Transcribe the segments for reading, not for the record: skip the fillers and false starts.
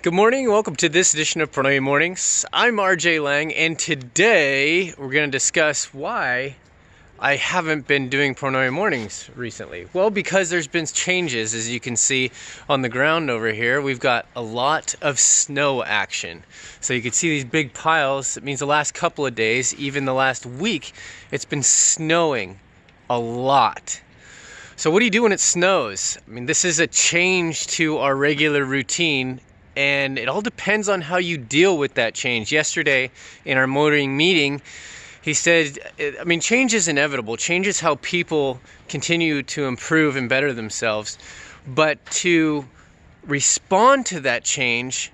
Good morning, welcome to this edition of Pronoia Mornings. I'm RJ Lang, and today we're going to discuss why I haven't been doing Pronoia Mornings recently. Well, because there's been changes, as you can see on the ground over here. We've got a lot of snow action. So you can see these big piles. It means the last couple of days, even the last week, it's been snowing a lot. So what do you do when it snows? I mean, this is a change to our regular routine, and it all depends on how you deal with that change. Yesterday in our motoring meeting, he said, I mean, change is inevitable. Change is how people continue to improve and better themselves. But to respond to that change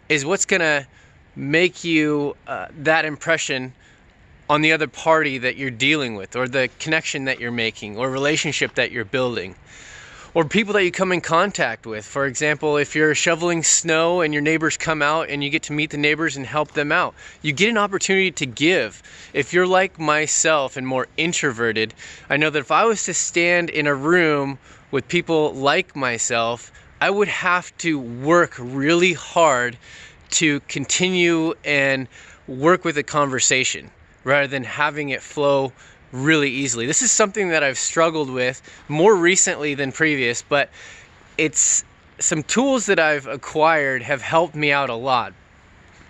is what's gonna make you that impression on the other party that you're dealing with, or the connection that you're making, or relationship that you're building, or people that you come in contact with. For example, if you're shoveling snow and your neighbors come out and you get to meet the neighbors and help them out, you get an opportunity to give. If you're like myself and more introverted, I know that if I was to stand in a room with people like myself, I would have to work really hard to continue and work with a conversation rather than having it flow really easily. This is something that I've struggled with more recently than previous, but it's some tools that I've acquired have helped me out a lot.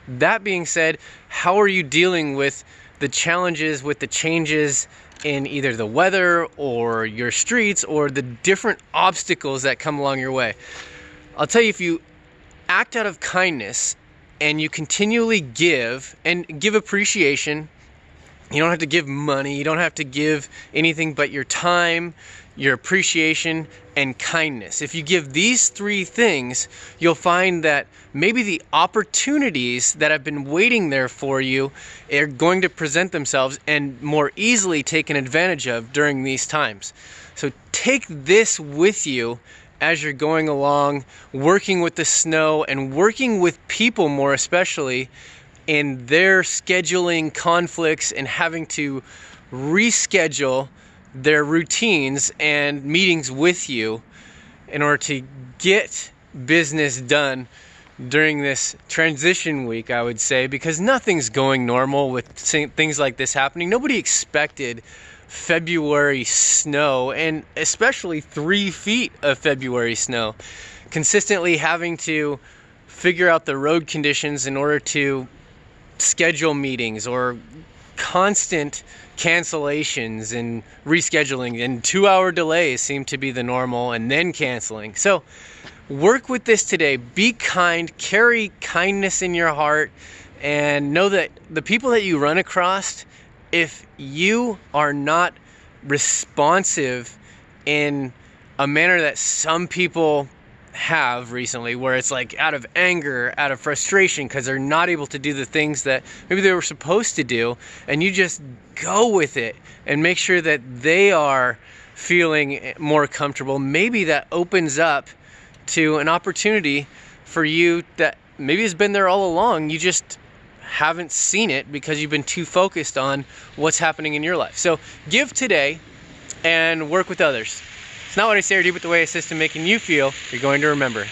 That being said, how are you dealing with the challenges, with the changes in either the weather or your streets or the different obstacles that come along your way? I'll tell you, if you act out of kindness and you continually give and give appreciation, you don't have to give money, you don't have to give anything but your time, your appreciation, and kindness. If you give these three things, you'll find that maybe the opportunities that have been waiting there for you are going to present themselves and more easily taken advantage of during these times. So take this with you as you're going along, working with the snow and working with people more especially in their scheduling conflicts and having to reschedule their routines and meetings with you in order to get business done during this transition week, I would say, because nothing's going normal with things like this happening. Nobody expected February snow, and especially 3 feet of February snow. Consistently having to figure out the road conditions in order to schedule meetings, or constant cancellations and rescheduling, and 2-hour delays seem to be the normal, and then canceling. So work with this today. Be kind, carry kindness in your heart, and know that the people that you run across, if you are not responsive in a manner that some people have recently, where it's like out of anger, out of frustration because they're not able to do the things that maybe they were supposed to do, and you just go with it and make sure that they are feeling more comfortable, maybe that opens up to an opportunity for you that maybe has been there all along. You just haven't seen it because you've been too focused on what's happening in your life. So give today and work with others. It's not what I say or do, but the way I assist in making you feel. You're going to remember.